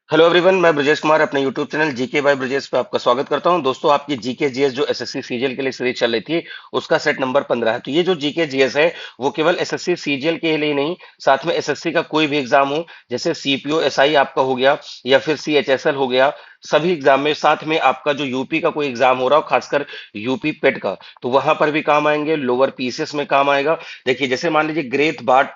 Hello everyone, मैं ब्रजेश कुमार अपने YouTube channel GK by Brajesh पे आपका स्वागत करता हूं। दोस्तों, आपकी जीके जीएस जो एसएससी सीजीएल के लिए सीरीज चल रही थी, उसका सेट नंबर 15 है। तो ये जो जीके जीएस है, वो केवल एसएससी सीजीएल के लिए नहीं, साथ में एसएससी का कोई भी एग्जाम हो, जैसे सीपीओ एसआई आपका हो गया या फिर सीएचएसएल हो गया, सभी एग्जाम में, साथ में आपका जो यूपी का कोई एग्जाम हो रहा हो, खासकर यूपी पेट का, तो वहां पर भी काम आएंगे। लोअर पीसीएस में काम आएगा। देखिए, जैसे मान लीजिए great bath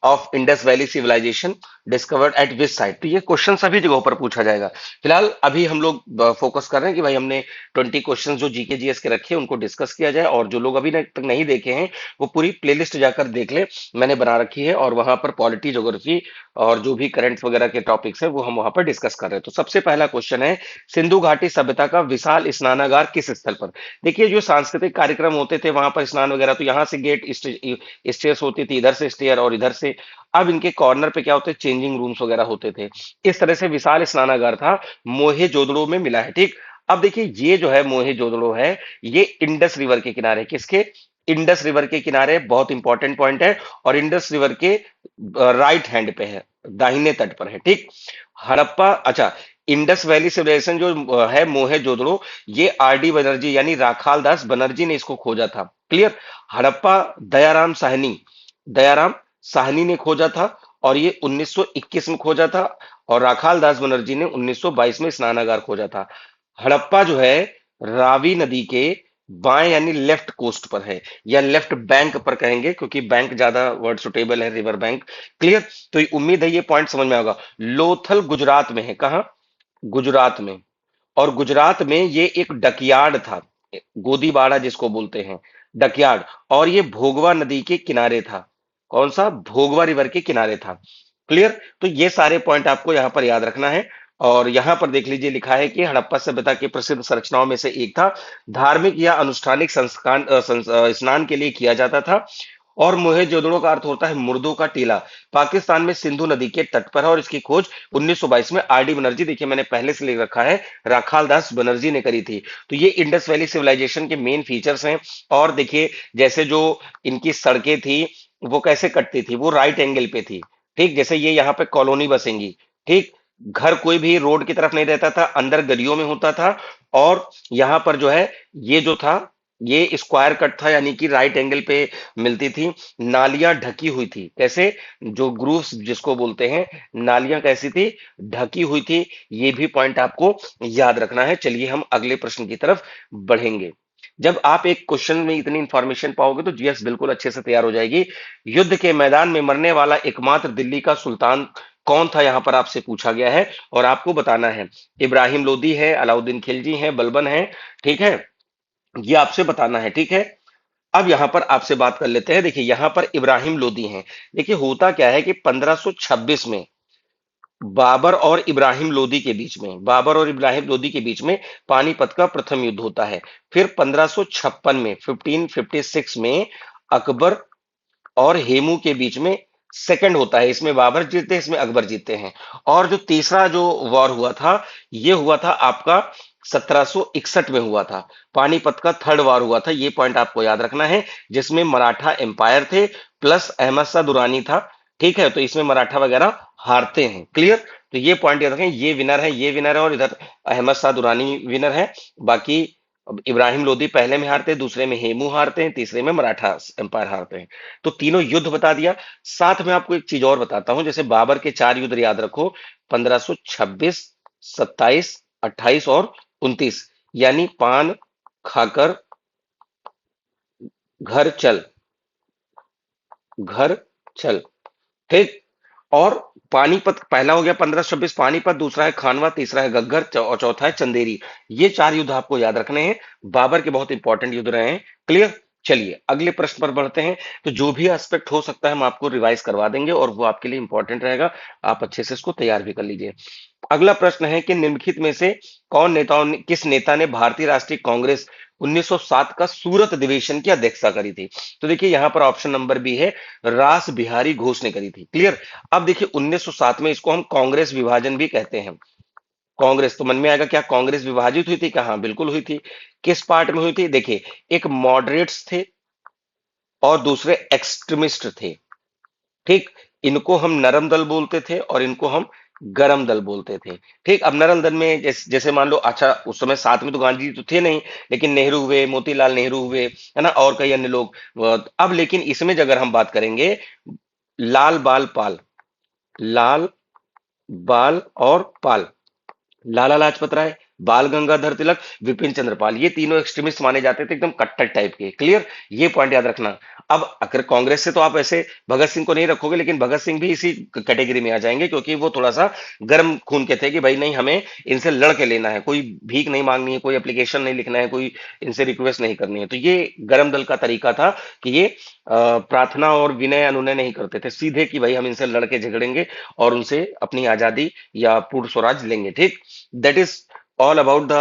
of Indus valley civilization discovered at which site, तो ये क्वेश्चन सभी जगहों पर पूछा जाएगा। फिलहाल अभी हम लोग फोकस कर रहे हैं कि भाई हमने 20 क्वेश्चन जो जीके जीएस के रखे हैं उनको डिस्कस किया जाए, और जो लोग अभी तक नहीं देखे हैं वो पूरी प्लेलिस्ट जाकर देख ले, मैंने बना रखी है, और वहां पर पॉलिटी, ज्योग्राफी और जो भी करंट वगैरह के टॉपिक्स हैं वो हम वहां पर डिस्कस कर रहे हैं। तो सबसे पहला क्वेश्चन है, सिंधु घाटी सभ्यता का विशाल स्नानागार किस स्थल पर। देखिए, जो सांस्कृतिक कार्यक्रम होते थे वहां पर स्नान वगैरह, तो यहाँ से गेट स्टेयर्स होती थी, इधर से स्टेयर और इधर से, अब इनके कॉर्नर पे क्या होते, चेंजिंग रूम्स वगैरह होते थे। इस तरह से विशाल स्नानागार था, मोहेजोदड़ो में मिला है। ठीक। अब देखिए, ये जो है मोहेजोदड़ो है, ये इंडस रिवर के किनारे, किसके, इंडस रिवर के किनारे, बहुत इंपॉर्टेंट पॉइंट है। और इंडस रिवर के राइट हैंड पे है, दाहिने तट पर है। ठीक। हड़प्पा, अच्छा, इंडस वैली सिविलाइजेशन जो है मोहेजोदड़ो, ये आरडी बनर्जी यानी राखाल दास बनर्जी ने इसको खोजा था। क्लियर। हड़प्पा दयाराम साहनी ने खोजा था, और ये 1921 में खोजा था। और राखाल दास बनर्जी ने 1922 में स्नानागार खोजा था। हड़प्पा जो है, रावी नदी के बाएं यानी लेफ्ट कोस्ट पर है, या लेफ्ट बैंक पर कहेंगे, क्योंकि बैंक ज्यादा वर्ड सुटेबल है, रिवर बैंक। क्लियर। तो ये उम्मीद है ये पॉइंट समझ में आएगा। लोथल गुजरात में है, कहाँ, गुजरात में। और गुजरात में ये एक डकयार्ड था, गोदीबाड़ा जिसको बोलते हैं, डकयार्ड। और ये भोगवा नदी के किनारे था, कौन सा, भोगवा रिवर के किनारे था। क्लियर। तो ये सारे पॉइंट आपको यहां पर याद रखना है। और यहां पर देख लीजिए, लिखा है कि हड़प्पा सभ्यता की प्रसिद्ध संरचनाओं में से एक था, धार्मिक या अनुष्ठानिक संस्कार स्नान के लिए किया जाता था। और मोहेजोदड़ो का अर्थ होता है मुर्दों का टीला, पाकिस्तान में सिंधु नदी के तट पर है। और इसकी खोज 1922 में आरडी बनर्जी, देखिए मैंने पहले से लिख रखा है, राखाल दास बनर्जी ने करी थी। तो ये इंडस वैली सिविलाइजेशन के मेन फीचर्स हैं। और देखिए, जैसे जो इनकी सड़कें थी वो कैसे कटती थी, वो राइट एंगल पे थी। ठीक। जैसे ये यहाँ पे कॉलोनी बसेंगी। ठीक। घर कोई भी रोड की तरफ नहीं रहता था, अंदर गलियों में होता था। और यहाँ पर जो है, ये जो था, ये स्क्वायर कट था, यानी कि राइट एंगल पे मिलती थी। नालियां ढकी हुई थी, कैसे, जो ग्रूव्स जिसको बोलते हैं, नालियां कैसी थी, ढकी हुई थी। ये भी पॉइंट आपको याद रखना है। चलिए हम अगले प्रश्न की तरफ बढ़ेंगे। जब आप एक क्वेश्चन में इतनी इंफॉर्मेशन पाओगे तो जीएस बिल्कुल अच्छे से तैयार हो जाएगी। युद्ध के मैदान में मरने वाला एकमात्र दिल्ली का सुल्तान कौन था, यहां पर आपसे पूछा गया है, और आपको बताना है। इब्राहिम लोदी है, अलाउद्दीन खिलजी है, बलबन है। ठीक है, ये आपसे बताना है। ठीक है। अब यहां पर आपसे बात कर लेते हैं। देखिए, यहां पर इब्राहिम लोदी हैं। देखिए, होता क्या है कि 1526 में बाबर और इब्राहिम लोदी के बीच में पानीपत का प्रथम युद्ध होता है। फिर 1556 में, 1556 में अकबर और हेमू के बीच में सेकंड होता है। इसमें बाबर जीतते हैं, इसमें अकबर जीतते हैं। और जो तीसरा जो वॉर हुआ था, ये हुआ था आपका 1761 में हुआ था, पानीपत का थर्ड वॉर हुआ था। ये पॉइंट आपको याद रखना है, जिसमें मराठा एम्पायर थे, प्लस अहमद शाह दुरानी था। ठीक है, तो इसमें मराठा वगैरह हारते हैं। क्लियर। तो ये पॉइंट याद रखें, ये विनर है, ये विनर है, और इधर अहमद शाह दुरानी विनर है। बाकी अब इब्राहिम लोदी पहले में हारते हैं, दूसरे में हेमू हारते हैं, तीसरे में मराठा एम्पायर हारते हैं। तो तीनों युद्ध बता दिया। साथ में आपको एक चीज और बताता हूं, जैसे बाबर के 4 युद्ध याद रखो, 1526, 27, 28 और 29, यानी पान खाकर घर चल, घर चल। ठीक। और पानीपत पहला हो गया 1526 पानीपत, दूसरा है खानवा, तीसरा है गग्गर, और चौथा है चंदेरी। ये 4 युद्ध आपको याद रखने हैं, बाबर के बहुत इंपॉर्टेंट युद्ध रहे हैं। क्लियर। चलिए अगले प्रश्न पर बढ़ते हैं। तो जो भी एस्पेक्ट हो सकता है हम आपको रिवाइज करवा देंगे, और वो आपके लिए इंपॉर्टेंट रहेगा। आप अच्छे से इसको तैयार भी कर लीजिए। अगला प्रश्न है कि निम्नलिखित में से किस नेता ने भारतीय राष्ट्रीय कांग्रेस 1907 का सूरत अधिवेशन की अध्यक्षता करी थी। तो देखिए, यहां पर ऑप्शन नंबर बी है, रास बिहारी घोष ने करी थी। क्लियर। अब देखिए, 1907 में इसको हम कांग्रेस विभाजन भी कहते हैं। कांग्रेस, तो मन में आएगा क्या कांग्रेस विभाजित हुई थी, कहा, बिल्कुल हुई थी। किस पार्ट में हुई थी, देखिए, एक मॉडरेट्स थे और दूसरे एक्सट्रीमिस्ट थे। ठीक। इनको हम नरम दल बोलते थे और इनको हम गरम दल बोलते थे। ठीक, अब नरम दल में जैसे मान लो, अच्छा उस समय साथ में तो गांधी जी तो थे नहीं, लेकिन नेहरू हुए, मोतीलाल नेहरू हुए, है ना, और कई अन्य लोग। अब लेकिन इसमें अगर हम बात करेंगे, लाल बाल पाल, लाल बाल और पाल, लाला लाजपत राय, बाल गंगाधर तिलक, विपिन चंद्र पाल, ये तीनों एक्सट्रीमिस्ट माने जाते थे, एकदम कट्टर टाइप के। क्लियर, ये पॉइंट याद रखना। अब अगर कांग्रेस से तो आप ऐसे भगत सिंह को नहीं रखोगे, लेकिन भगत सिंह भी इसी कैटेगरी में आ जाएंगे, क्योंकि वो थोड़ा सा गर्म खून के थे कि भाई नहीं, हमें इनसे लड़ के लेना है, कोई भीख नहीं मांगनी है, कोई एप्लीकेशन नहीं लिखना है, कोई इनसे रिक्वेस्ट नहीं करनी है। तो ये गर्म दल का तरीका था कि ये प्रार्थना और विनय अनुनय नहीं करते थे, सीधे कि भाई हम इनसे लड़के झगड़ेंगे और उनसे अपनी आजादी या पूर्ण स्वराज लेंगे। ठीक, that is all about the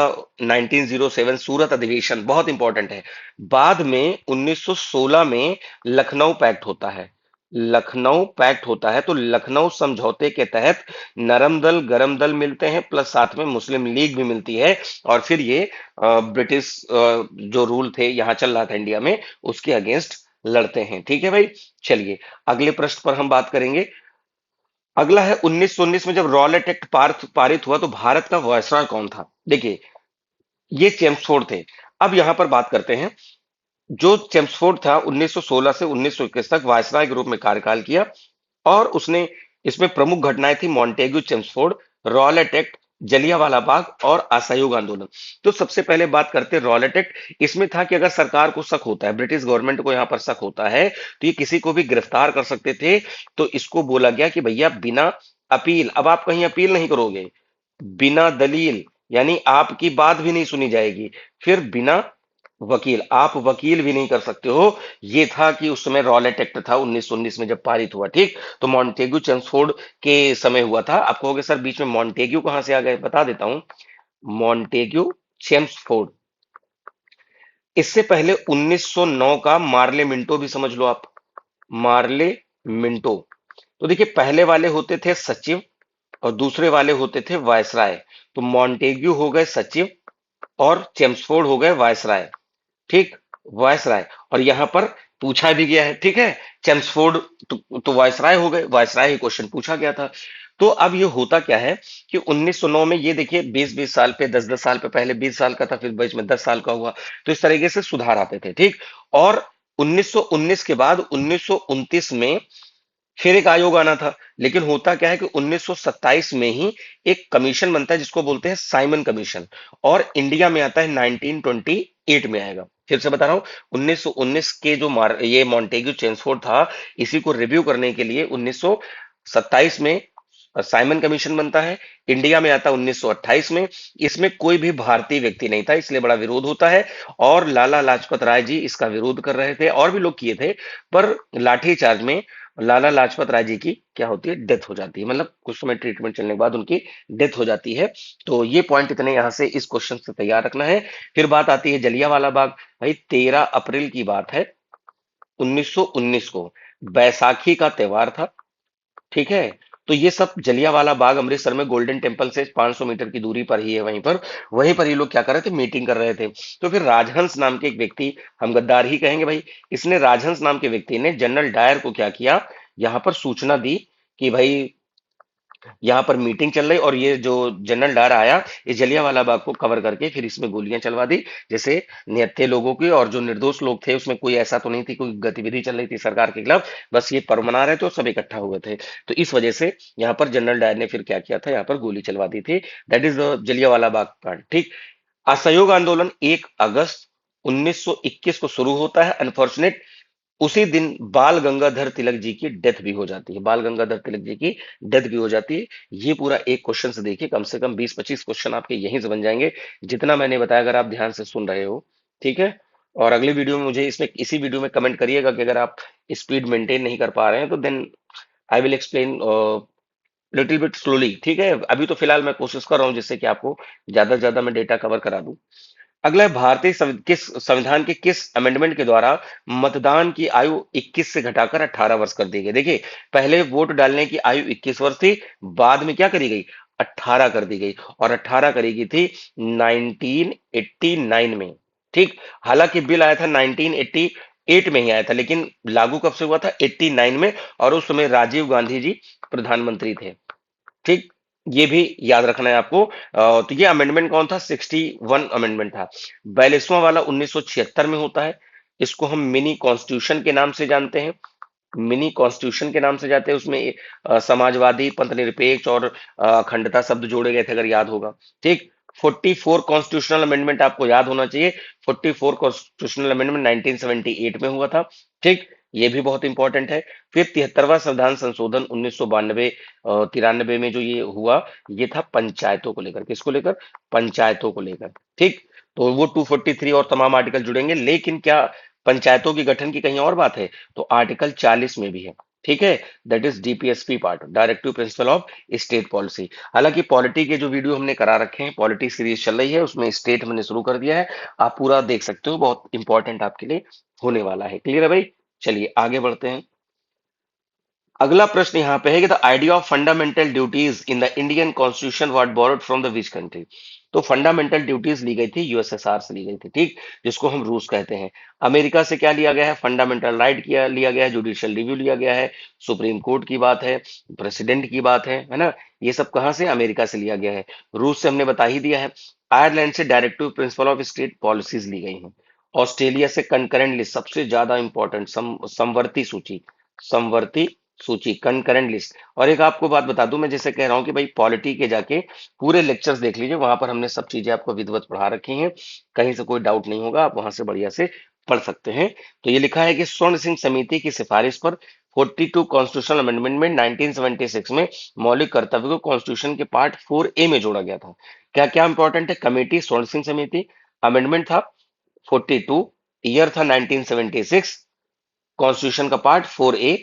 1907 सूरत अधिवेशन, बहुत इंपॉर्टेंट है। बाद में 1916 में लखनऊ पैक्ट होता है, लखनऊ पैक्ट होता है, तो लखनऊ समझौते के तहत नरम दल गरम दल मिलते हैं, प्लस साथ में मुस्लिम लीग भी मिलती है, और फिर ये ब्रिटिश जो रूल थे यहाँ चल रहा था इंडिया में, उसके अगेंस्ट लड़ते हैं। ठीक है भाई, चलिए अगले प्रश्न पर हम बात करेंगे। अगला है 1919 में जब रॉलेट एक्ट पारित हुआ, तो भारत का वायसराय कौन था? देखिए, ये चेम्सफोर्ड थे। अब यहां पर बात करते हैं, जो चेम्सफोर्ड था 1916 से 1921 तक वायसराय के रूप में कार्यकाल किया, और उसने, इसमें प्रमुख घटनाएं थी Montagu Chelmsford, Rowlatt Act, Jallianwala Bagh और असहयोग आंदोलन। तो सबसे पहले बात करते हैं रॉलेट एक्ट। इसमें था कि अगर सरकार को शक होता है, ब्रिटिश गवर्नमेंट को यहां पर शक होता है, तो ये किसी को भी गिरफ्तार कर सकते थे। तो इसको बोला गया कि भैया बिना अपील, अब आप कहीं अपील नहीं करोगे, बिना दलील, यानी आपकी बात भी नहीं सुनी जाएगी, फिर बिना वकील, आप वकील भी नहीं कर सकते हो। ये था कि उस समय रॉलेट एक्ट था 1919 में जब पारित हुआ। ठीक, तो मॉन्टेग्यू चेम्सफोर्ड के समय हुआ था। आप कहोगे सर बीच में मॉन्टेग्यू कहां से आ गए, बता देता हूं। मॉन्टेग्यू चेम्सफोर्ड, इससे पहले 1909 का मार्ले मिंटो भी समझ लो आप, मार्ले मिंटो। तो देखिए, पहले वाले होते थे सचिव और दूसरे वाले होते थे वायसराय। तो मॉन्टेग्यू हो गए सचिव और चेम्सफोर्ड हो गए वायसराय। ठीक, वायसराय। और यहां पर पूछा भी गया है, ठीक है, चेम्सफोर्ड तो वायसराय हो गए, वायसराय ही क्वेश्चन पूछा गया था। तो अब ये होता क्या है कि 1909 में, ये देखिए 20-20 साल पे, 10-10 साल पे, पहले 20 साल का था, फिर बीच में 10 साल का हुआ, तो इस तरीके से सुधार आते थे। ठीक, और 1919 के बाद 1929 में फिर एक आयोग आना था। लेकिन होता क्या है कि 1927 में ही एक कमीशन बनता है, जिसको बोलते हैं साइमन कमीशन, और इंडिया में आता है 1928 में आएगा। फिर से बता रहा हूं, 1919 के जो ये मॉन्टेग्यू चेम्सफोर्ड था, इसी को रिव्यू करने के लिए 1927 में साइमन कमीशन बनता है, इंडिया में आता है 1928 में। इसमें कोई भी भारतीय व्यक्ति नहीं था, इसलिए बड़ा विरोध होता है, और लाला लाजपत राय जी इसका विरोध कर रहे थे, और भी लोग किए थे, पर लाठी चार्ज में लाला लाजपत राय जी की क्या होती है, डेथ हो जाती है, मतलब कुछ समय ट्रीटमेंट चलने के बाद उनकी डेथ हो जाती है। तो ये पॉइंट इतने यहां से इस क्वेश्चन से तैयार रखना है। फिर बात आती है जलियांवाला बाग। भाई 13 अप्रैल की बात है 1919 को, बैसाखी का त्योहार था। ठीक है, तो ये सब जलियांवाला बाग अमृतसर में गोल्डन टेम्पल से 500 मीटर की दूरी पर ही है, वहीं पर ये लोग क्या कर रहे थे, मीटिंग कर रहे थे। तो फिर राजहंस नाम के एक व्यक्ति, हम गद्दार ही कहेंगे भाई, इसने, राजहंस नाम के व्यक्ति ने जनरल डायर को क्या किया, यहां पर सूचना दी कि भाई यहाँ पर मीटिंग चल रही, और ये जो जनरल डायर आया, ये जलियांवाला बाग को कवर करके फिर इसमें गोलियां चलवा दी, जैसे निहत्थे लोगों की, और जो निर्दोष लोग थे उसमें कोई ऐसा तो नहीं थी, कोई गतिविधि चल रही थी सरकार के खिलाफ, बस ये पर्व मना रहे थे और सब इकट्ठा हुए थे। तो इस वजह से यहाँ पर जनरल डायर ने फिर क्या किया था, यहाँ पर गोली चलवा दी थी। That is the Jallianwala Bagh कांड। ठीक, असहयोग आंदोलन 1 अगस्त 1921 को शुरू होता है। अनफॉर्चुनेट, उसी दिन बाल गंगाधर तिलक जी की डेथ भी हो जाती है, बाल गंगाधर तिलक जी की डेथ भी हो जाती है। ये पूरा एक क्वेश्चन से देखिए, कम से कम 20-25 क्वेश्चन आपके यहीं से बन जाएंगे, जितना मैंने बताया, अगर आप ध्यान से सुन रहे हो। ठीक है, और अगली वीडियो में मुझे इसमें, इसी वीडियो में कमेंट करिएगा कि अगर आप स्पीड मेंटेन नहीं कर पा रहे हैं, तो then I will explain little bit slowly. ठीक है, अभी तो फिलहाल मैं कोशिश कर रहा हूँ जिससे कि आपको ज्यादा से ज्यादा मैं डेटा कवर करा दूं। अगला है, भारतीय किस संविधान के किस अमेंडमेंट के द्वारा मतदान की आयु 21 से घटाकर 18 वर्ष कर दी गई? देखिए, पहले वोट डालने की आयु 21 वर्ष थी, बाद में क्या करी गई, 18 कर दी गई, और 18 करी गई थी 1989 में। ठीक, हालांकि बिल आया था 1988 में ही आया था, लेकिन लागू कब से हुआ था, 89 में, और उस समय राजीव गांधी जी प्रधानमंत्री थे। ठीक, ये भी याद रखना है आपको। तो ये अमेंडमेंट कौन था? 61 अमेंडमेंट था। 42वां वाला 1976 में होता है। इसको हम मिनी कॉन्स्टिट्यूशन के नाम से जानते हैं। मिनी कॉन्स्टिट्यूशन के नाम से जाते हैं। उसमें समाजवादी, पंथनिरपेक्ष और अखंडता शब्द जोड़े गए थे, अगर याद होगा। ठीक। 44 कॉन्स्टिट्यूशनल अमेंडमेंट आपको याद होना चाहिए। 44 कॉन्स्टिट्यूशनल अमेंडमेंट 1978 में हुआ था। ठीक। ये भी बहुत इंपॉर्टेंट है। फिर 73वां संविधान संशोधन 1992 93 में जो ये हुआ, ये था पंचायतों को लेकर। किसको लेकर? पंचायतों को लेकर। ठीक। तो वो 243 और तमाम आर्टिकल जुड़ेंगे, लेकिन क्या पंचायतों की गठन की कहीं और बात है? तो आर्टिकल 40 में भी है। ठीक है। That is DPSP part, directive principle of state policy. हालांकि पॉलिटी के जो वीडियो हमने करा रखे हैं, पॉलिटी सीरीज चल रही है, उसमें स्टेट मैंने शुरू कर दिया है। आप पूरा देख सकते हो, बहुत इंपॉर्टेंट आपके लिए होने वाला है। क्लियर है भाई? चलिए आगे बढ़ते हैं। अगला प्रश्न यहाँ पे है कि the idea of fundamental duties in the Indian constitution what borrowed from the which country? तो फंडामेंटल ड्यूटीज ली गई थी यूएसएसआर से ली गई थी। ठीक। जिसको हम रूस कहते हैं। अमेरिका से क्या लिया गया है? फंडामेंटल राइट किया लिया गया है, जुडिशियल रिव्यू लिया गया है, सुप्रीम कोर्ट की बात है, प्रेसिडेंट की बात है ना? ये सब कहाँ से? अमेरिका से लिया गया है। रूस से हमने बता ही दिया है। आयरलैंड से directive principle of state policies ली गई हैं। ऑस्ट्रेलिया से कंकरेंट लिस्ट, सबसे ज्यादा इंपॉर्टेंट, समवर्ती सूची, समवर्ती सूची, कंकरेंट लिस्ट। और एक आपको बात बता दूं, मैं जैसे कह रहा हूं कि भाई पॉलिटी के जाके पूरे लेक्चर्स देख लीजिए, वहां पर हमने सब चीजें आपको विधिवत पढ़ा रखी हैं। कहीं से कोई डाउट नहीं होगा, आप वहां से बढ़िया से पढ़ सकते हैं। तो ये लिखा है कि स्वर्ण सिंह समिति की सिफारिश पर 42 कॉन्स्टिट्यूशनल अमेंडमेंट में 1976 में मौलिक कर्तव्य को कॉन्स्टिट्यूशन के पार्ट 4A में जोड़ा गया था। क्या क्या इंपॉर्टेंट है? कमेटी स्वर्ण सिंह समिति, अमेंडमेंट था 42, ईयर था 1976, कॉन्स्टिट्यूशन का पार्ट 4A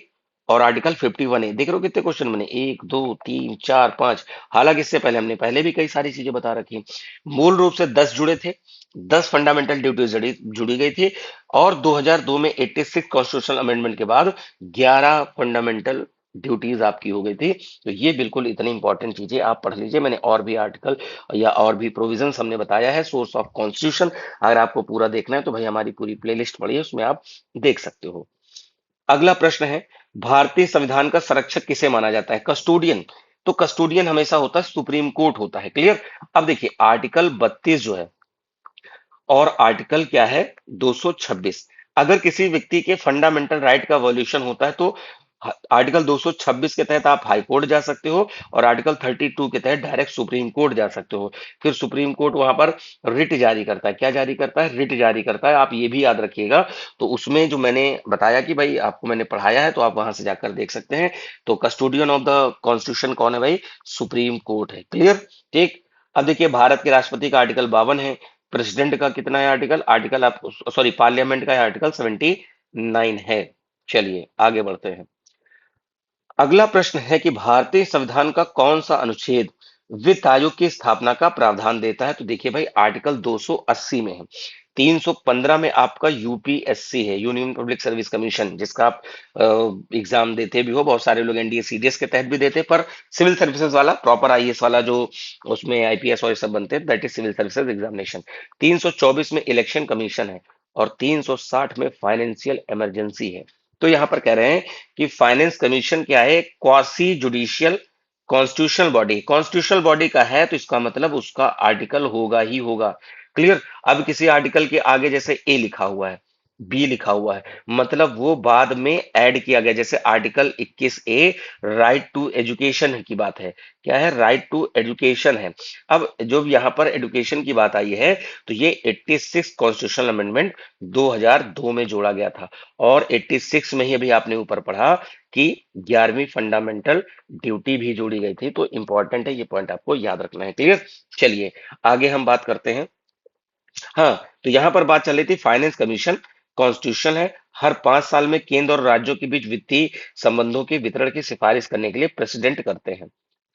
और आर्टिकल 51A। देख रहे हो कितने क्वेश्चन बने? 1 2 3 4 5। हालांकि इससे पहले हमने पहले भी कई सारी चीजें बता रखी। मूल रूप से 10 जुड़े थे, 10 फंडामेंटल ड्यूटीज जुड़ी जुड़ी गई थी। और 2002 में 86 कॉन्स्टिट्यूशनल अमेंडमेंट के बाद 11 फंडामेंटल ड्यूटीज आपकी हो गई थी। तो ये बिल्कुल इतनी इंपॉर्टेंट चीजें आप पढ़ लीजिए। मैंने और भी आर्टिकल या और भी प्रोविजंस हमने बताया है, सोर्स ऑफ कॉन्स्टिट्यूशन। अगर आपको पूरा देखना है तो भाई हमारी पूरी प्लेलिस्ट पढ़िए, उसमें आप देख सकते हो। अगला प्रश्न है, भारतीय संविधान का संरक्षक किसे माना जाता है? कस्टोडियन। तो कस्टोडियन हमेशा होता है सुप्रीम कोर्ट होता है। क्लियर? अब देखिए आर्टिकल 32 जो है और आर्टिकल क्या है 226, अगर किसी व्यक्ति के फंडामेंटल राइट का वॉल्यूशन होता है तो आर्टिकल 226 के तहत आप हाई कोर्ट जा सकते हो, और आर्टिकल 32 के तहत डायरेक्ट सुप्रीम कोर्ट जा सकते हो। फिर सुप्रीम कोर्ट वहां पर रिट जारी करता है। क्या जारी करता है? रिट जारी करता है। आप ये भी याद रखिएगा। तो उसमें जो मैंने बताया कि भाई आपको मैंने पढ़ाया है, तो आप वहां से जाकर देख सकते हैं। तो कस्टोडियन ऑफ द कॉन्स्टिट्यूशन कौन है भाई? सुप्रीम कोर्ट है। क्लियर? ठीक। अब देखिए भारत के राष्ट्रपति का आर्टिकल 52 है। प्रेसिडेंट का कितना है आर्टिकल? आर्टिकल आप सॉरी पार्लियामेंट का आर्टिकल 79 है। चलिए आगे बढ़ते हैं। अगला प्रश्न है कि भारतीय संविधान का कौन सा अनुच्छेद वित्त आयोग की स्थापना का प्रावधान देता है? तो देखिए भाई आर्टिकल 280 में है। 315 में आपका यूपीएससी है, यूनियन पब्लिक सर्विस कमीशन, जिसका आप एग्जाम देते भी हो। बहुत सारे लोग एनडीए सीडीएस के तहत भी देते हैं, पर सिविल सर्विसेज वाला, प्रॉपर आईएएस वाला जो उसमें आईपीएस और ये सब बनते हैं, that is civil services examination. 324 में इलेक्शन कमीशन है, और 360 में फाइनेंशियल इमरजेंसी है। तो यहां पर कह रहे हैं कि फाइनेंस कमीशन क्या है? Quasi judicial constitutional body. Constitutional body का है तो इसका मतलब उसका आर्टिकल होगा ही होगा। क्लियर? अब किसी आर्टिकल के आगे जैसे ए लिखा हुआ है, बी लिखा हुआ है, मतलब वो बाद में ऐड किया गया। जैसे article 21A right to education की बात है। क्या है? राइट टू एजुकेशन है। अब जो यहाँ पर एजुकेशन की बात आई है, तो ये 86 कॉन्स्टिट्यूशनल अमेंडमेंट 2002 में जोड़ा गया था। और 86 में ही अभी आपने ऊपर पढ़ा कि 11वीं फंडामेंटल ड्यूटी भी जोड़ी गई थी। तो इंपॉर्टेंट है, ये पॉइंट आपको याद रखना है। क्लियर? चलिए आगे हम बात करते हैं। हाँ, तो यहां पर बात चल रही थी फाइनेंस कमीशन कॉन्स्टिट्यूशन है। हर 5 साल में केंद्र और राज्यों के बीच वित्तीय संबंधों के वितरण की सिफारिश करने के लिए प्रेसिडेंट करते हैं।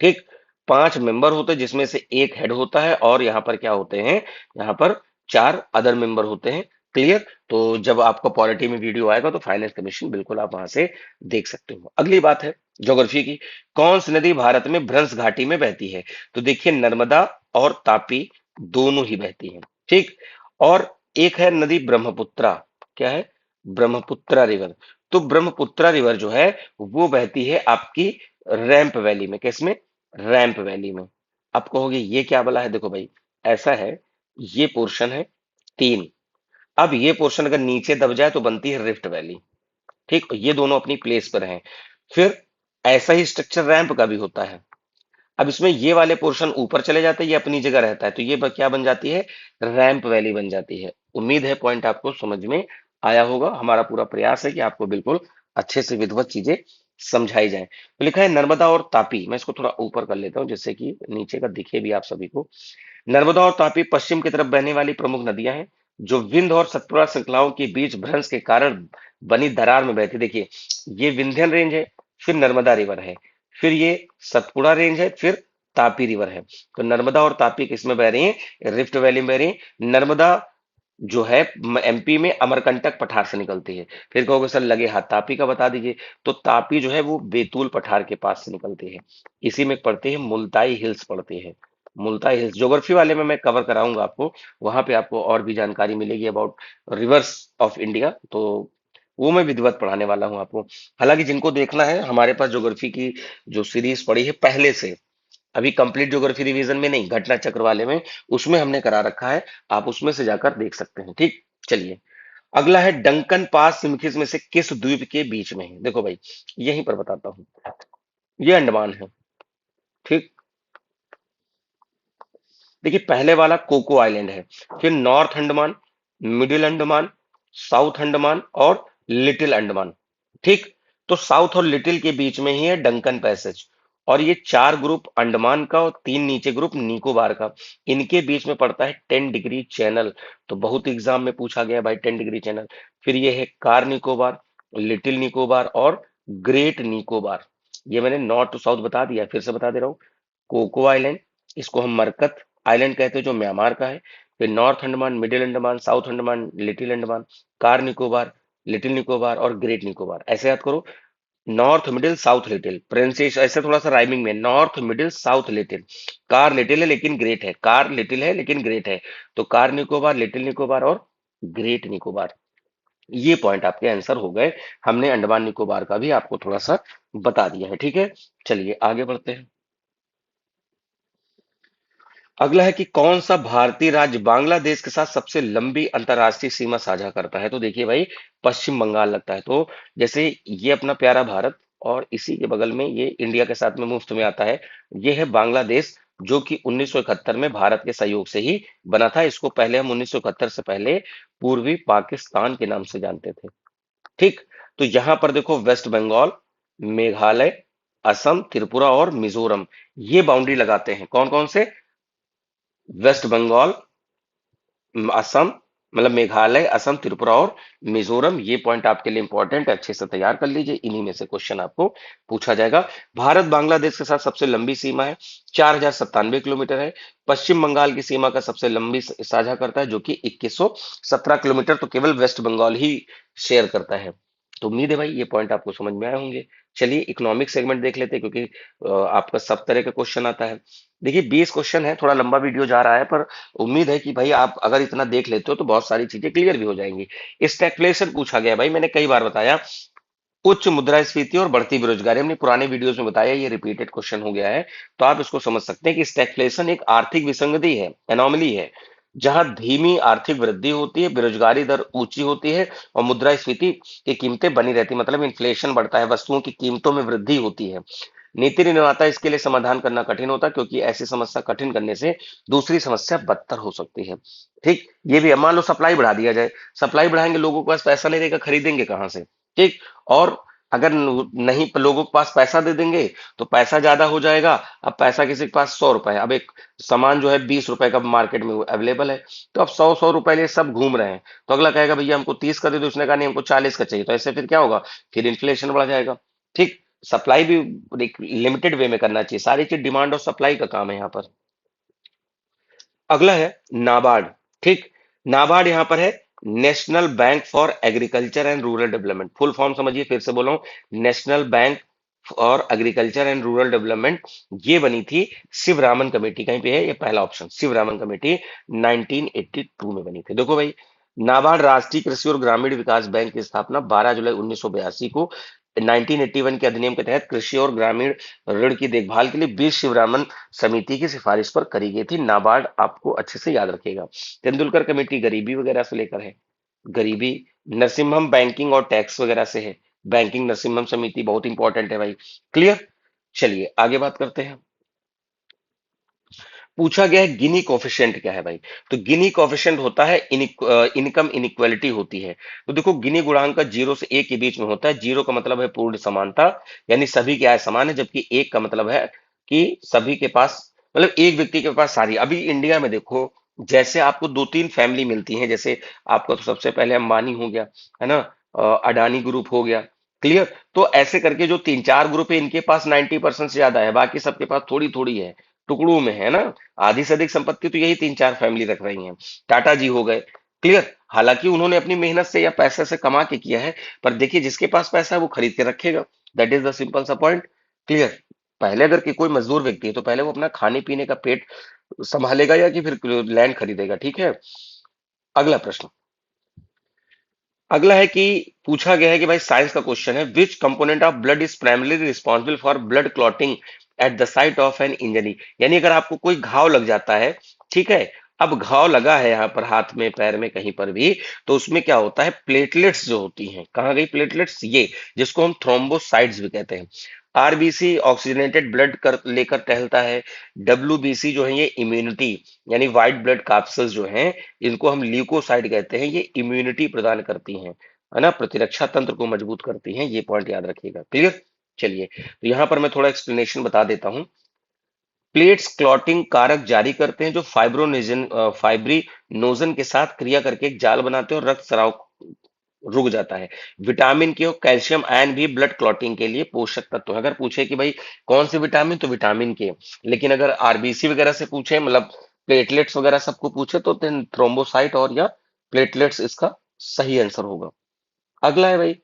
ठीक। 5 मेंबर होते हैं, जिसमें से एक हेड होता है, और यहाँ पर क्या होते हैं? यहाँ पर 4 अदर मेंबर होते हैं। क्लियर? तो जब आपको पॉलिटी में वीडियो आएगा तो फाइनेंस कमीशन बिल्कुल आप वहां से देख सकते हो। अगली बात है ज्योग्राफी की। कौन सी नदी भारत में भ्रंश घाटी में बहती है? तो देखिए नर्मदा और तापी दोनों ही बहती हैं। ठीक। और एक है नदी ब्रह्मपुत्रा। क्या है? ब्रह्मपुत्रा रिवर। तो ब्रह्मपुत्रा रिवर जो है वो बहती है आपकी रैंप वैली में। किसमें? रैंप वैली में। अब कहोगे ये क्या बोला है, देखो भाई ऐसा है, ये पोर्शन है 3, अब ये पोर्शन अगर नीचे दब जाए तो बनती है रिफ्ट वैली। ठीक, ये दोनों अपनी प्लेस पर हैं। फिर ऐसा ही स्ट्रक्चर रैंप का भी होता है। अब इसमें ये वाले पोर्शन ऊपर चले जाते हैं, ये अपनी जगह रहता है, तो ये क्या बन जाती है, रैंप वैली बन जाती है। उम्मीद है पॉइंट आपको समझ में आया होगा। हमारा पूरा प्रयास है कि आपको बिल्कुल अच्छे से विधिवत चीजें समझाई जाए। तो लिखा है नर्मदा और तापी, मैं इसको थोड़ा ऊपर कर लेता हूँ जिससे कि नीचे का दिखे भी आप सभी को। नर्मदा और तापी पश्चिम की तरफ बहने वाली प्रमुख नदियां हैं जो विंध्य और सतपुड़ा श्रृंखलाओं के बीच भ्रंश के कारण बनी दरार में बहती। देखिए, ये विंध्यन रेंज है, फिर नर्मदा रिवर है, फिर ये सतपुड़ा रेंज है, फिर तापी रिवर है। तो नर्मदा और तापी किसमें बह रही है, रिफ्ट वैली में बह रही है। नर्मदा जो है एमपी में अमरकंटक पठार से निकलती है। फिर कहोगे सर लगे हाथ तापी का बता दीजिए, तो तापी जो है वो बैतूल पठार के पास से निकलती है। इसी में पड़ती है मुल्ताई हिल्स पड़ती है। मुल्ताई हिल्स ज्योग्राफी वाले में मैं कवर कराऊंगा आपको, वहां पे आपको और भी जानकारी मिलेगी अबाउट रिवर्स ऑफ इंडिया, तो वो मैं विधिवत पढ़ाने वाला हूं आपको। हालांकि जिनको देखना है, हमारे पास ज्योग्राफी की जो सीरीज पड़ी है पहले से, अभी कंप्लीट ज्योग्राफी रिवीजन में नहीं, घटना चक्र वाले में, उसमें हमने करा रखा है, आप उसमें से जाकर देख सकते हैं। ठीक, चलिए अगला है डंकन पास निम्नलिखित में से किस द्वीप के बीच में है। देखो भाई यहीं पर बताता हूं, ये अंडमान है। ठीक, देखिए पहले वाला कोको आइलैंड है, फिर north Andaman, middle Andaman, south Andaman और लिटिल अंडमान। ठीक, तो साउथ और लिटिल के बीच में ही है डंकन पैसेज, और ये 4 ग्रुप अंडमान का और 3 नीचे ग्रुप निकोबार का, इनके बीच में पड़ता है 10 डिग्री चैनल। तो बहुत एग्जाम में पूछा गया भाई 10 डिग्री चैनल। फिर ये है कार निकोबार, लिटिल निकोबार और ग्रेट निकोबार। ये मैंने नॉर्थ टू साउथ बता दिया, फिर से बता दे रहा हूँ। कोको आइलैंड, इसको हम मरकत आइलैंड कहते हैं जो म्यांमार का है। फिर north Andaman, middle Andaman, south Andaman, little Andaman, car Nicobar, little Nicobar और ग्रेट निकोबार। ऐसे याद करो, north middle south little, pronunciation ऐसे थोड़ा सा राइमिंग में, north middle south little. Car little है लेकिन ग्रेट है, कार लिटिल है लेकिन ग्रेट है, तो कार निकोबार, लिटिल निकोबार और ग्रेट निकोबार। ये पॉइंट आपके आंसर हो गए। हमने अंडमान निकोबार का भी आपको थोड़ा सा बता दिया है। ठीक है, चलिए आगे बढ़ते हैं। अगला है कि कौन सा भारतीय राज्य बांग्लादेश के साथ सबसे लंबी अंतर्राष्ट्रीय सीमा साझा करता है। तो देखिए भाई, पश्चिम बंगाल लगता है। तो जैसे ये अपना प्यारा भारत, और इसी के बगल में ये इंडिया के साथ में मुफ्त में आता है, ये है बांग्लादेश, जो कि 1971 में भारत के सहयोग से ही बना था। इसको पहले हम 1971 से पहले पूर्वी पाकिस्तान के नाम से जानते थे। ठीक, तो यहां पर देखो वेस्ट बंगाल, मेघालय, असम, त्रिपुरा और मिजोरम, ये बाउंड्री लगाते हैं। कौन कौन से, वेस्ट बंगाल, असम, मतलब मेघालय, असम, त्रिपुरा और मिजोरम। ये पॉइंट आपके लिए इंपॉर्टेंट है, अच्छे से तैयार कर लीजिए, इन्हीं में से क्वेश्चन आपको पूछा जाएगा। भारत बांग्लादेश के साथ सबसे लंबी सीमा है, 4097 किलोमीटर है। पश्चिम बंगाल की सीमा का सबसे लंबी साझा करता है जो कि 2117 किलोमीटर, तो केवल वेस्ट बंगाल ही शेयर करता है। तो उम्मीद है भाई ये पॉइंट आपको समझ में आए होंगे। चलिए इकोनॉमिक सेगमेंट देख लेते हैं, क्योंकि आपका सब तरह का क्वेश्चन आता है। देखिए 20 क्वेश्चन है, थोड़ा लंबा वीडियो जा रहा है, पर उम्मीद है कि भाई आप अगर इतना देख लेते हो तो बहुत सारी चीजें क्लियर भी हो जाएंगी। स्टैगफ्लेशन पूछा गया भाई, मैंने कई बार बताया, उच्च मुद्रास्फीति और बढ़ती बेरोजगारी, हमने पुराने वीडियोस में बताया, ये रिपीटेड क्वेश्चन हो गया है। तो आप इसको समझ सकते हैं कि स्टैगफ्लेशन एक आर्थिक विसंगति है, एनोमली है, जहां धीमी आर्थिक वृद्धि होती है, बेरोजगारी दर ऊंची होती है और मुद्रास्फीति की कीमतें बनी रहती है, मतलब इन्फ्लेशन बढ़ता है, वस्तुओं की कीमतों में वृद्धि होती है। नीति निर्माता इसके लिए समाधान करना कठिन होता है, क्योंकि ऐसी समस्या कठिन करने से दूसरी समस्या बदतर हो सकती है। ठीक, ये भी है, मान लो सप्लाई बढ़ा दिया जाए, सप्लाई बढ़ाएंगे, लोगों के पास पैसा नहीं रहेगा, खरीदेंगे कहां से। ठीक, और अगर नहीं लोगों के पास पैसा दे देंगे तो पैसा ज्यादा हो जाएगा। अब पैसा किसी के पास 100 रुपए है, अब एक सामान जो है 20 रुपए का मार्केट में अवेलेबल है, तो अब 100 100 रुपए लिए सब घूम रहे हैं, तो अगला कहेगा भैया हमको 30 का दे दो, उसने कहा नहीं हमको 40 का चाहिए, तो ऐसे फिर क्या होगा, फिर इन्फ्लेशन बढ़ जाएगा। ठीक, सप्लाई भी एक लिमिटेड वे में करना चाहिए, सारी चीज डिमांड और सप्लाई का काम है यहाँ पर। अगला है नाबार्ड। ठीक, नाबार्ड यहाँ पर है national bank for agriculture and rural development, full form समझिए, फिर से बोलो, national bank for agriculture and rural development. ये बनी थी शिवरामन कमेटी, कहीं पे है ये पहला ऑप्शन, शिवरामन कमेटी 1982 में बनी थी। देखो भाई, नाबार्ड राष्ट्रीय कृषि और ग्रामीण विकास बैंक की स्थापना 12 जुलाई 1982 को 1981 के अधिनियम के तहत कृषि और ग्रामीण ऋण की देखभाल के लिए 20 शिवरामन समिति की सिफारिश पर करी गई थी। नाबार्ड आपको अच्छे से याद रखेगा। तेंदुलकर कमेटी गरीबी वगैरह से लेकर है, गरीबी। नरसिम्हम बैंकिंग और टैक्स वगैरह से है, बैंकिंग नरसिम्हम समिति बहुत इंपॉर्टेंट है भाई। क्लियर। चलिए आगे बात करते हैं। पूछा गया है गिनी कोफिशिएंट क्या है भाई। तो गिनी कोफिशिएंट होता है इनकम इनइक्वालिटी होती है। तो देखो गिनी गुणांक का 0 से 1 के बीच में होता है। 0 का मतलब है पूर्ण समानता, यानी सभी की आय समान है, जबकि 1 का मतलब है कि सभी के पास, मतलब एक व्यक्ति के पास सारी। अभी इंडिया में देखो, जैसे आपको दो तीन फैमिली मिलती हैं, जैसे आपका तो सबसे पहले अंबानी हो गया, है ना, अडानी ग्रुप हो गया। क्लियर। तो ऐसे करके जो तीन चार ग्रुप है, इनके पास 90% से ज्यादा है, बाकी सबके पास थोड़ी थोड़ी है, टुकड़ों में है ना। आधी से अधिक संपत्ति तो यही तीन चार फैमिली रख रही हैं। टाटा जी हो गए। क्लियर। हालांकि उन्होंने अपनी मेहनत से या पैसे से कमा के किया है, पर देखिए जिसके पास पैसा है वो खरीद के रखेगा। दैट इज द सिंपल सा पॉइंट। क्लियर। पहले अगर कोई मजदूर व्यक्ति है तो पहले वो अपना खाने पीने का पेट संभालेगा या कि फिर लैंड खरीदेगा। ठीक है। अगला प्रश्न। अगला है कि पूछा गया है कि भाई साइंस का क्वेश्चन है, विच component of blood is primary responsible for blood clotting at the site of an injury. यानी अगर आपको कोई घाव लग जाता है, ठीक है, अब घाव लगा है यहाँ पर हाथ में पैर में कहीं पर भी, तो उसमें क्या होता है, प्लेटलेट्स जो होती हैं, कहाँ गई प्लेटलेट्स, ये जिसको हम थ्रोम्बोसाइट्स भी कहते हैं। आरबीसी ऑक्सीजनेटेड ब्लड कर लेकर टहलता है। डब्ल्यूबीसी जो है ये इम्यूनिटी, यानी व्हाइट ब्लड कैप्सूल्स जो हैं, इनको हम ल्यूकोसाइट कहते हैं, ये इम्यूनिटी प्रदान करती हैं, है ना, प्रतिरक्षा तंत्र को मजबूत करती हैं। ये पॉइंट याद रखिएगा। क्लियर। चलिए तो यहां पर मैं थोड़ा एक्सप्लेनेशन बता देता हूं। प्लेट्स क्लॉटिंग कारक जारी करते हैं जो फाइब्रोनेजन फाइब्रिनोजन के साथ क्रिया करके एक जाल बनाते हैं और रक्त स्राव रुक जाता है। विटामिन के और कैल्शियम आयन भी ब्लड क्लॉटिंग के लिए पोषक तत्व है। अगर पूछे कि भाई कौन से विटामिन, तो विटामिन के। लेकिन अगर आरबीसी वगैरह से पूछे, मतलब प्लेटलेट्स वगैरह सबको पूछे, तो थ्रोम्बोसाइट और या प्लेटलेट्स इसका सही आंसर होगा। अगला है भाई,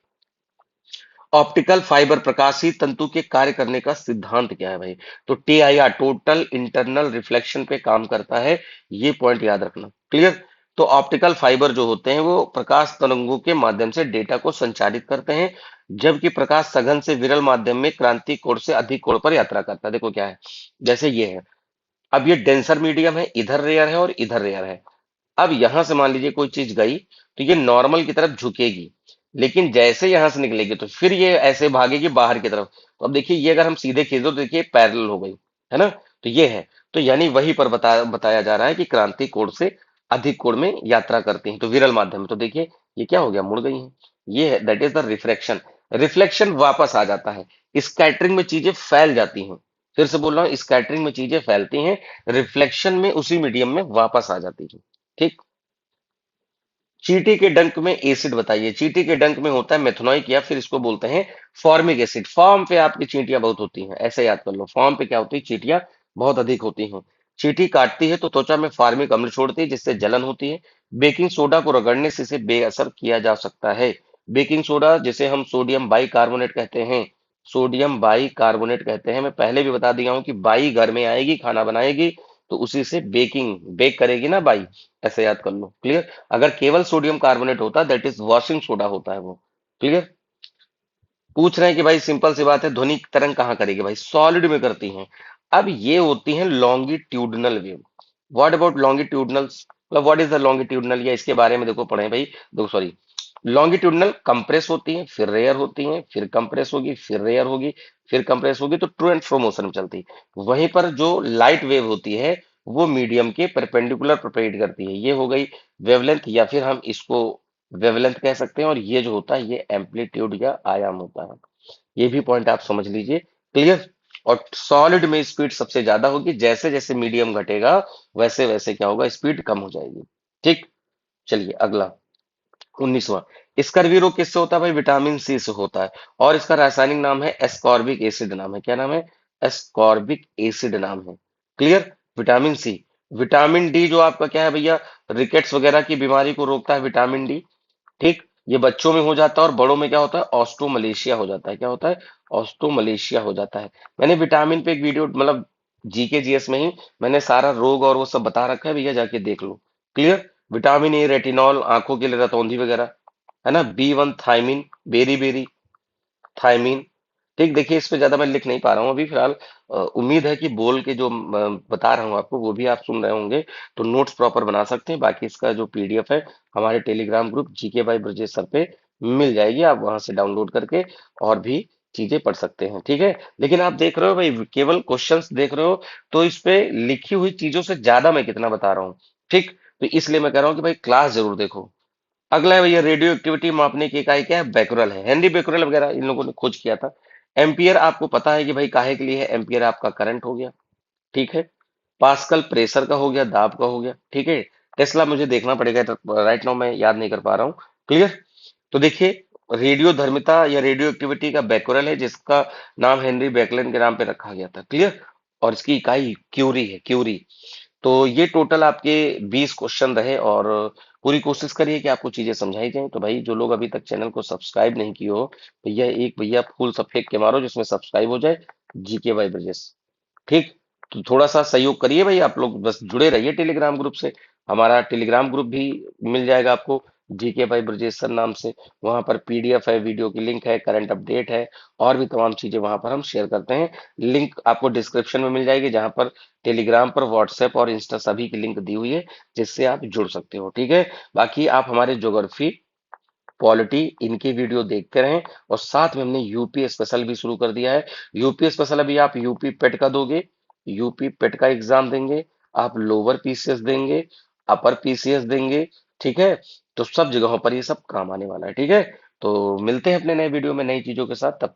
ऑप्टिकल फाइबर प्रकाशीय तंतु के कार्य करने का सिद्धांत क्या है भाई। तो टीआईआर टोटल इंटरनल रिफ्लेक्शन पे काम करता है। ये पॉइंट याद रखना। क्लियर। तो ऑप्टिकल फाइबर जो होते हैं वो प्रकाश तरंगों के माध्यम से डेटा को संचारित करते हैं, जबकि प्रकाश सघन से विरल माध्यम में क्रांति कोण से अधिक कोण पर यात्रा करता है। देखो क्या है, जैसे ये है, अब ये डेंसर मीडियम है, इधर रेयर है और इधर रेयर है। अब यहां से मान लीजिए कोई चीज गई, तो ये नॉर्मल की तरफ झुकेगी, लेकिन जैसे यहां से निकलेगी तो फिर ये ऐसे भागेगी बाहर की तरफ। तो अब देखिए ये अगर हम सीधे खींच दो तो देखिए पैरेलल हो गई, है ना। तो ये है, तो यानी वहीं पर बताया जा रहा है कि क्रांति कोण से अधिक कोण में यात्रा करती हैं, तो विरल माध्यम में। तो देखिए ये क्या हो गया, मुड़ गई है। ये है, that is the refraction. Reflection वापस आ जाता है, स्कैटरिंग में चीजें फैल जाती हैं। फिर से बोल रहा हूँ, स्कैटरिंग में चीजें फैलती हैं, रिफ्लेक्शन में उसी मीडियम में वापस आ जाती है। ठीक। चींटी के डंक में एसिड बताइए। चींटी के डंक में होता है मेथनॉइक, या फिर इसको बोलते हैं फॉर्मिक एसिड। फॉर्म पे आपकी चींटियां बहुत होती हैं, ऐसे याद कर लो, फॉर्म पे क्या होती है, चींटियां बहुत अधिक होती हैं। चींटी काटती है तो त्वचा में फार्मिक अम्ल छोड़ती है, जिससे जलन होती है। बेकिंग सोडा को रगड़ने से इसे बेअसर किया जा सकता है। बेकिंग सोडा जिसे हम सोडियम बाई कार्बोनेट कहते हैं, सोडियम बाई कार्बोनेट कहते हैं। मैं पहले भी बता दिया हूं कि बाई घर में आएगी, खाना बनाएगी, तो उसी से बेकिंग बेक करेगी ना बाई, ऐसे याद कर लो। क्लियर। अगर केवल सोडियम कार्बोनेट होता, दैट इज वॉशिंग सोडा होता है वो। क्लियर। पूछ रहे हैं कि भाई सिंपल सी बात है, ध्वनि तरंग कहाँ करेगी भाई, सॉलिड में करती हैं। अब ये होती हैं longitudinal wave. What about longitudinal, मतलब व्हाट इज द लॉन्गिट्यूडनल, या इसके बारे में देखो पढ़े भाई, देखो सॉरी, लॉन्गिट्यूडनल कंप्रेस होती है, फिर रेयर होती है, फिर कंप्रेस होगी, फिर रेयर होगी, फिर कंप्रेस होगी, तो टू एंड फ्रो मोशन में चलती है। वहीं पर जो लाइट वेव होती है वो मीडियम के परपेंडिकुलर प्रोपेगेट करती है। ये हो गई वेवलेंथ, या फिर हम इसको वेवलेंथ कह सकते हैं। और ये जो होता है ये एम्पलीट्यूड या आयाम होता है। ये भी पॉइंट आप समझ लीजिए। क्लियर। और सॉलिड में स्पीड सबसे ज्यादा होगी, जैसे जैसे मीडियम घटेगा वैसे वैसे क्या होगा, स्पीड कम हो जाएगी। ठीक। चलिए अगला, 19वां। स्कर्वी रोग किससे होता है भाई, विटामिन सी से होता है। और इसका रासायनिक नाम है एस्कॉर्बिक एसिड नाम है। क्या नाम है, एस्कॉर्बिक एसिड नाम है। Clear. Vitamin C. Vitamin D जो आपका क्या है भैया, रिकेट्स वगैरह की बीमारी को रोकता है विटामिन डी। ठीक। ये बच्चों में हो जाता है, और बड़ों में क्या होता है, ऑस्टोमलेशिया हो जाता है। क्या होता है, ऑस्टोमलेशिया हो जाता है। मैंने विटामिन पे एक वीडियो, मतलब जीके जीएस में ही मैंने सारा रोग और वो सब बता रखा है, भैया जाके देख लो। क्लियर। विटामिन ए रेटिनॉल, आंखों के लिए रतौंधी वगैरह, है ना। B one thiamine, beriberi, thiamine. ठीक, देखिए इस पे ज्यादा मैं लिख नहीं पा रहा हूँ अभी फिलहाल। उम्मीद है कि बोल के जो बता रहा हूँ आपको वो भी आप सुन रहे होंगे, तो नोट्स प्रॉपर बना सकते हैं। बाकी इसका जो पीडीएफ है हमारे Telegram group GK by Brajesh sir पे मिल जाएगी, आप वहां से डाउनलोड करके और भी चीजें पढ़ सकते हैं। ठीक है, लेकिन आप देख रहे हो भाई, केवल क्वेश्चंस देख रहे हो, तो इस पे लिखी हुई चीजों से ज्यादा मैं कितना बता रहा हूँ। ठीक, तो इसलिए मैं कह रहा हूँ कि भाई क्लास जरूर देखो। अगला है भैया, रेडियो एक्टिविटी मापने की इकाई क्या है? बैकुरल है। हेनरी बैकुरल वगैरह इन लोगों ने खोज किया था। एम्पियर आपको पता है कि भाई काहे के लिए है? एम्पियर आपका करंट हो गया। ठीक है, पास्कल प्रेशर का हो गया, दाब का हो गया। ठीक है, टेस्ला मुझे देखना पड़ेगा, राइट नाउ मैं याद नहीं कर पा रहा हूँ। क्लियर? तो देखिए, रेडियो धर्मिता या रेडियो एक्टिविटी का बैकुरल है, जिसका नाम हेनरी बैकलेन के नाम पे रखा गया था। क्लियर? और इसकी इकाई क्यूरी है, क्यूरी। तो ये टोटल आपके 20 क्वेश्चन रहे, और पूरी कोशिश करिए कि आपको चीजें समझाई जाए। तो भाई जो लोग अभी तक चैनल को सब्सक्राइब नहीं किए हो, भैया एक भैया फूल सा फेंक के मारो जिसमें सब्सक्राइब हो जाए, जीके बाई ब्रजेश। ठीक, तो थोड़ा सा सहयोग करिए भाई, आप लोग बस जुड़े रहिए टेलीग्राम ग्रुप से। हमारा टेलीग्राम ग्रुप भी मिल जाएगा आपको, जीके बाई ब्रजेश सर नाम से। वहां पर पीडीएफ है, वीडियो की लिंक है, करंट अपडेट है, और भी तमाम चीजें वहां पर हम शेयर करते हैं। लिंक आपको डिस्क्रिप्शन में मिल जाएगी, जहां पर टेलीग्राम पर व्हाट्सएप और इंस्टा सभी की लिंक दी हुई है, जिससे आप जुड़ सकते हो। ठीक है, बाकी आप हमारे ज्योग्राफी, पॉलिटी, इनकी वीडियो देखते रहें। और साथ में हमने यूपी स्पेशल भी शुरू कर दिया है। यूपी स्पेशल अभी आप यूपी पेट का दोगे, यूपी पेट का एग्जाम देंगे, आप लोअर पीसीएस देंगे, अपर पीसीएस देंगे। ठीक है, तो सब जगहों पर ये सब काम आने वाला है। ठीक है, तो मिलते हैं अपने नए वीडियो में नई चीजों के साथ, तब तक